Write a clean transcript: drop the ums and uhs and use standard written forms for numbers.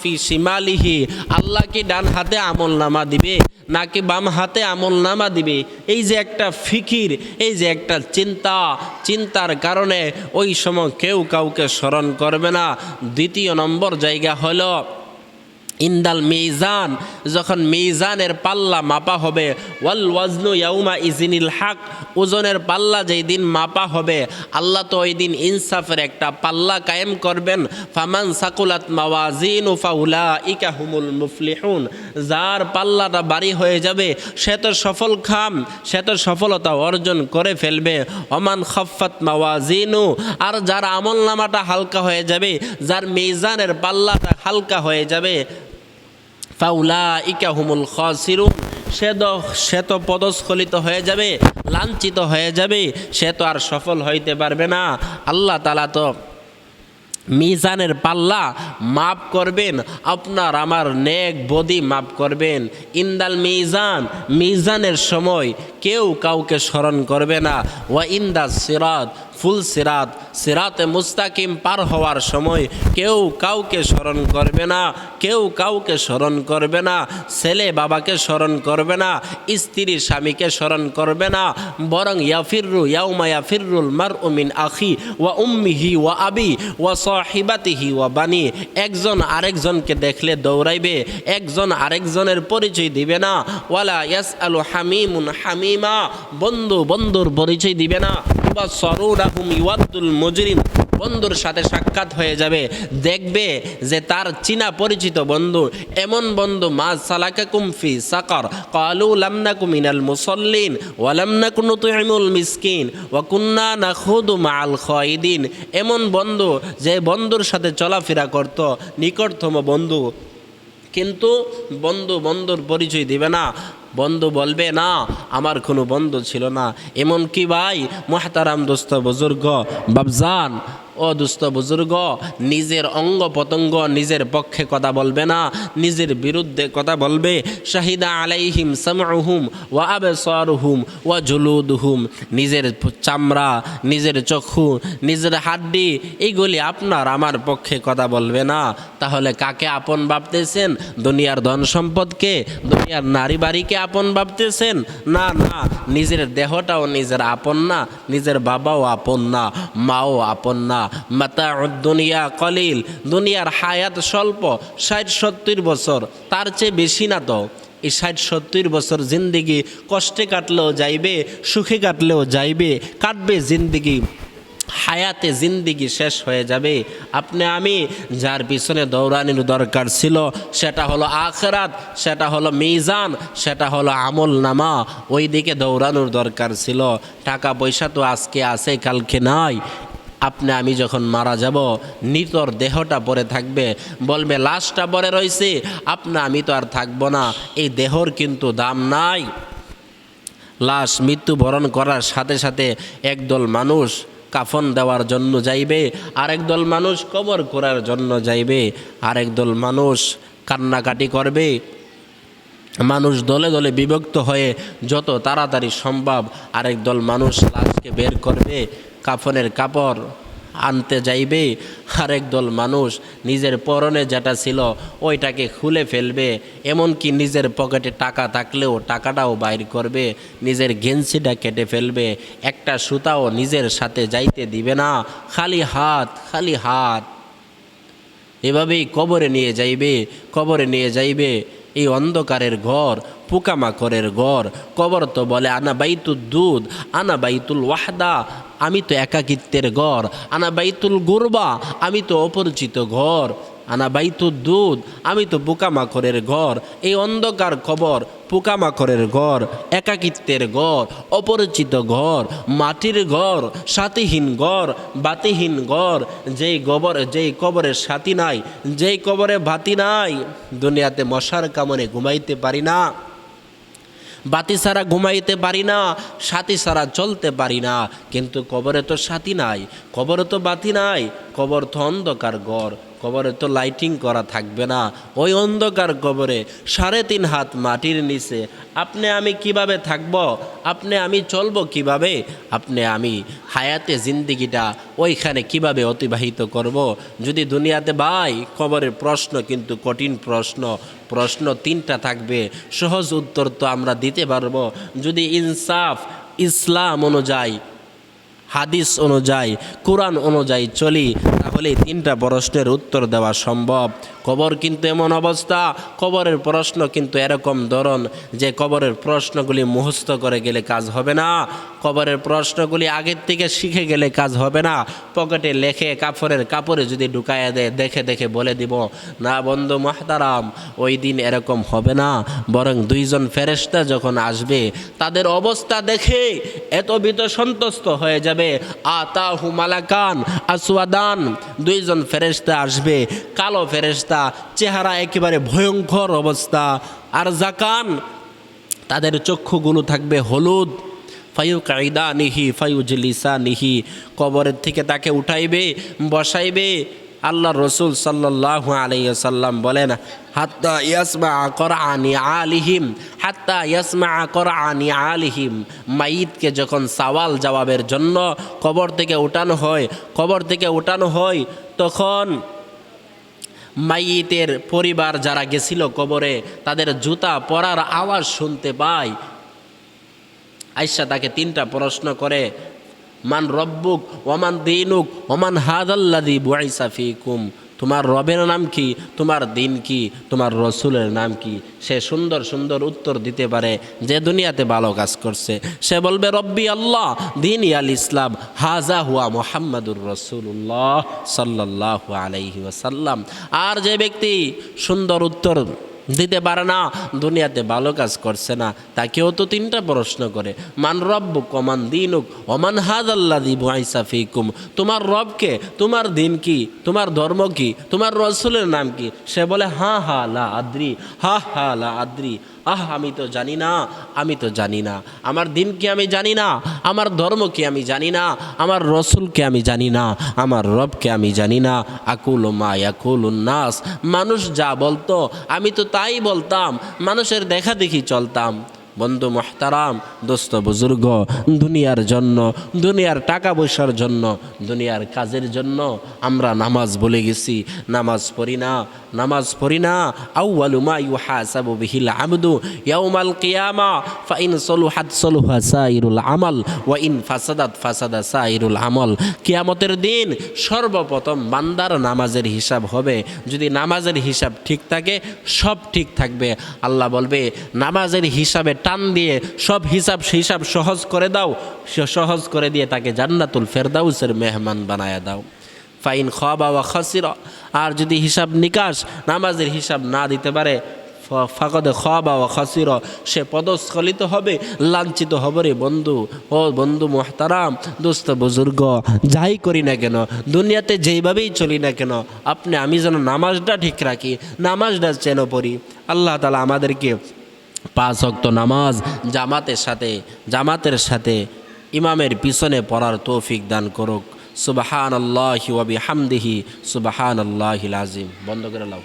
ফি শিমালিহি, আল্লাহ কি ডান হাতে আমলনামা দিবে নাকি বাম হাতে আমলনামা দিবে? এই যে একটা ফিকির, এই যে একটা চিন্তার কারণে ওই সময় কেউ কাউকে স্মরণ করবে না। দ্বিতীয় নম্বর জায়গা হলো ইন্দাল মিজান, যখন মিজানের পাল্লা মাপা হবে, ওয়াল ওয়াজনু ইয়াউমা ইজিনিল হক, ওজনের পাল্লা যেই দিন মাপা হবে, আল্লাহ তো ওই দিন ইনসাফের একটা পাল্লা কায়েম করবেন। ফামান সাকুলাত মাওয়াজিনু ফাউলাইকা হুমুল মুফলিহুন, যার পাল্লাটা ভারী হয়ে যাবে সে তো সে তো সফলতা অর্জন করে ফেলবে। ওমান খাফফাত মাওয়াজিনু, আর যার আমলনামাটা হালকা হয়ে যাবে, যার মিজানের পাল্লাটা হালকা হয়ে যাবে, ফাউলাইকা হুমুল খাসিরুন, সে তো পদস্খলিত হয়ে যাবে, লাঞ্ছিত হয়ে যাবে, সে তো আর সফল হইতে পারবে না। আল্লাহ তাআলা তো মিজানের পাল্লা মাপ করবেন, আপনার আমার নেক বদি মাপ করবেন। ইন্দাল মিজান, মিজানের সময় কেউ কাউকে স্মরণ করবে না। ওয়া ইন্দা সিরাত, ফুল সিরাত, সিরাতে মুস্তাকিম পার হওয়ার সময় কেউ কাউকে স্মরণ করবে না, কেউ কাউকে স্মরণ করবে না। ছেলে বাবাকে স্মরণ করবে না, স্ত্রী স্বামীকে স্মরণ করবে না, বরং ইয়াউমা ইয়াফিরুল মারউ মিন আখি ওয়া উম্মিহি ওয়া আবি ওয়া সাহিবাতিহি ওয়া বানি, একজন আরেকজনকে দেখলে দৌড়াইবে, একজন আরেকজনের পরিচয় দিবে না। ওয়ালা ইয়াসআলু হামিমুন হামিমা, বন্ধু বন্ধুর পরিচয় দিবে না। ওয়াসরুরাহুম ইওয়াদুল মুজরিম, বন্ধুর সাথে সাক্ষাৎ হয়ে যাবে, দেখবে যে তার চিনা পরিচিত বন্ধু, এমন বন্ধু, মা সালাকাকুম ফি সাকার ক্বালু লাম নাকু মিনাল মুসাল্লিন ওয়া লাম নাকু নুতঈমুল মিসকিন ওয়া কুন্না নাখুদু মাআল খায়দিন, এমন বন্ধু যে বন্ধুর সাথে চলাফেরা করত, নিকটতম বন্ধু, কিন্তু বন্ধুর পরিচয় দিবে না। বন্ধু বলবে না আমার কোনো বন্ধু ছিল না। এমন কি ভাই মুহতারাম দোস্ত বুজুর্গ বাবজান, ও দোস্ত বুজুর্গ, নিজের অঙ্গ প্রত্যঙ্গ নিজের পক্ষে কথা বলবে না, নিজের বিরুদ্ধে কথা বলবে। শাহিদা আলাইহিম সামউহুম ওয়া আবসারুহুম ওয়া জুলুদুহুম, নিজের চামড়া, নিজের চক্ষু, নিজের হাড্ডি, এইগুলি আপনার আমার পক্ষে কথা বলবে না। তাহলে কাকে আপন ভাবতেছেন? দুনিয়ার ধন সম্পদকে, দুনিয়ার নারী বাড়িকে আপন ভাবতেছেন? না না, নিজের দেহটাও নিজের আপন না, নিজের বাবাও আপন না, মাও আপন না। মাতাউদ দুনিয়া কলিল, দুনিয়ার হায়াত স্বল্প, ৬০-৭০ বছর, তার চেয়ে বেশি না তো। এই ৬০-৭০ বছর জিন্দিগি কষ্টে কাটলেও যাইবে, সুখে কাটলেও যাইবে, কাটবে জিন্দিগি, হায়াতে জিন্দিগি শেষ হয়ে যাবে। আপনি আমি যার পিছনে দৌড়ানোর দরকার ছিল সেটা হলো আখিরাত, সেটা হলো মিজান, সেটা হলো আমল নামা, ওই দিকে দৌড়ানোর দরকার ছিল। টাকা পয়সা তো আজকে আছে কালকে নাই। আপনি আমি যখন মারা যাব, নিতর দেহটা পড়ে থাকবে, বলবে লাশটা পড়ে রয়েছে, আপনি আমি তো আর থাকবো না। এই দেহর কিন্তু দাম নাই। লাশ মৃত্যুবরণ করার সাথে সাথে একদল মানুষ কাফন দেওয়ার জন্য যাইবে, আরেক দল মানুষ কবর করার জন্য যাইবে, আরেক দল মানুষ কান্নাকাটি করবে। মানুষ দলে দলে বিভক্ত হয়ে যত তাড়াতাড়ি সম্ভব আরেক দল মানুষ লাশকে বের করবে, কাফনের কাপড় আনতে যাইবে। আরেক দল মানুষ নিজের পরনে যেটা ছিল ওইটাকে খুলে ফেলবে, এমনকি নিজের পকেটে টাকা থাকলেও টাকাটাও বাইর করবে, নিজের গেঞ্জিটা কেটে ফেলবে, একটা সুতাও নিজের সাথে যাইতে দিবে না, খালি হাত এভাবেই কবরে নিয়ে যাইবে। এই অন্ধকারের ঘর, পোকামাকড়ের ঘর। কবর তো বলে আনা বাইতুল দুধ, আনা বাইতুল ওয়াহদা, আমি তো একাকিত্বের ঘর। আনা বাইতুল গুরবা, আমি তো অপরিচিত ঘর। আনা বাইতুল দুধ, আমি তো পোকামাকড়ের ঘর। এই অন্ধকার কবর, পোকামাকড়ের ঘর, একাকিত্বের ঘর, অপরিচিত ঘর, মাটির ঘর, সাথীহীন ঘর, বাতিহীন ঘর। যেই কবরের সাথী নাই, যেই কবরে বাতি নাই, দুনিয়াতে মশার কামড়ে ঘুমাইতে পারি না, বাতি ছাড়া ঘুমাইতে পারি না, সাথী ছাড়া চলতে পারি না। কিন্তু কবরে তো সাথী নাই, কবরে তো বাতি নাই, কবর তো অন্ধকার ঘর, কবরে তো লাইটিং করা থাকবে না, ওই অন্ধকার কবরে 3.5 হাত মাটির নিচে আপনি আমি কিভাবে থাকব, আপনি আমি চলবো কিভাবে, আপনি আমি হায়াতে জিন্দিগিটা ওইখানে কিভাবে অতিবাহিত করব। যদি দুনিয়াতে ভাই কবরের প্রশ্ন কিন্তু কঠিন প্রশ্ন, প্রশ্ন 3টা থাকবে, সহজ উত্তর তো আমরা দিতে পারবো যদি ইনসাফ ইসলাম অনুযায়ী, হাদিস অনুযায়ী, কোরআন অনুযায়ী চলি, তাহলে 3টা প্রশ্নের উত্তর দেওয়া সম্ভব। কবর কিন্তু এমন অবস্থা, কবরের প্রশ্ন কিন্তু এরকম ধরন যে কবরের প্রশ্নগুলি মুখস্থ করে গেলে কাজ হবে না, কবরের প্রশ্নগুলি আগের থেকে শিখে গেলে কাজ হবে না। পকেটে লেখে কাপড়ে যদি ঢুকায় দেয় দেখে দেখে বলে দিব না, বন্ধু মুহতারাম, ওই দিন এরকম হবে না। বরং 2জন ফেরেশতা যখন আসবে তাদের অবস্থা দেখে এত ভীত সন্ত্রস্ত হয়ে যাবে। আতাহু মালাকান আসওয়াদান, 2জন ফেরেশতা আসবে, কালো ফেরেশতা, চেহারা একেবারে ভয়ঙ্কর অবস্থা। আর জাকান, তাদের চক্ষুগুলো থাকবে হলুদ। ফায়ুকাইদানিহি ফায়ুজলিসানিহি, কবরের থেকে তাকে উঠাইবে, বসাইবে। আল্লাহ রসুল সাল্লাল্লাহু আলাইহি ওয়াসাল্লাম বলেন, হাত্তা ইয়াসমা কোরআনি আলিহিম, হাত্তা ইয়াসমা কোরআনি আলিহিম, মাইতকে যখন সওয়াল জবাবের জন্য কবর থেকে উঠানো হয় তখন মাইতের পরিবার যারা গেছিল কবরে তাদের জুতা পরার আওয়াজ শুনতে পায়। আয়েশা তাকে 3টা প্রশ্ন করে, মান রব্বুক ওমান দীনুক ওমান হাদাল্লাযী বুইসা ফীকুম, তোমার রবের নাম কি, তোমার দিন কি, তোমার রসুলের নাম কি। সে সুন্দর সুন্দর উত্তর দিতে পারে যে দুনিয়াতে ভালো কাজ করছে। সে বলবে রব্বি আল্লাহ, দিন আল ইসলাম, হাজা হুয়া মুহাম্মাদুর রাসূলুল্লাহ সাল্লাল্লাহু আলাইহি ওয়াসাল্লাম। আর যে ব্যক্তি সুন্দর উত্তর দিতে পারে না, দুনিয়াতে ভালো কাজ করছে না, তাকেও তো 3টা প্রশ্ন করে, মান রব্বুক ওমান দীনুক ওমান হাদাল্লাযী বুইসা ফীকুম, তোমার রবকে, তোমার দিন কি, তোমার ধর্ম কি, তোমার রসুলের নাম কি। সে বলে হা লা আদ্রি, হা লা আদ্রি, আমি তো জানি না, আমি তো জানি না, আমার দিন কি আমি জানি না, আমার ধর্ম কি আমি জানি না, আমার রসুলকে আমি জানি না, আমার রবকে আমি জানি না। আকুলু মা ইয়াকুলুন নাস, মানুষ যা বলতো আমি তো তাই বলতাম, মানুষের দেখা দেখি চলতাম। বন্ধু মুহতারাম, দোস্ত বুজুর্গ, দুনিয়ার জন্য, দুনিয়ার টাকা পয়সার জন্য, দুনিয়ার কাজের জন্য আমরা নামাজ ভুলে গেছি, নামাজ পড়ি না। আউয়ালু মা ইউহাসাবু বিহিল আবদু ইয়াউমাল কিয়ামা ফাইন সলুহাত সলুহা সাইরুল আমাল ওয়া ইন ফাসাদাত ফাসাদা সাইরুল আমাল। কিয়ামতের দিন সর্বপ্রথম বান্দার নামাজের হিসাব হবে। যদি নামাজের হিসাব ঠিক থাকে সব ঠিক থাকবে। আল্লাহ বলবে নামাজের হিসাবে টান দিয়ে সব হিসাব সহজ করে দাও, সহজ করে দিয়ে তাকে জান্নাতুল ফেরদাউসের মেহমান বানায়া দাও। ফাইন খাবা ওয়া খাসিরা, আর যদি হিসাব নিকাশ নামাজের হিসাব না দিতে পারে ফাকদ খাবা ওয়া খাসিরা, সে পদস্খলিত হবে, লাঞ্ছিত হবে। রে বন্ধু, ও বন্ধু মুহতারাম, দোস্ত বুজুর্গ, যাই করি না কেন, দুনিয়াতে যেইভাবেই চলি না কেন, আপনি আমি যেন নামাজটা ঠিক রাখি, নামাজটা যেন পড়ি। আল্লাহ তাআলা আমাদেরকে 5 ওয়াক্ত নামাজ জামাতের সাথে ইমামের পিছনে পড়ার তৌফিক দান করুক। সুবহানাল্লাহি ওয়া বিহামদিহি সুবহানাল্লাহিল আযীম। বন্ধ করে লাও।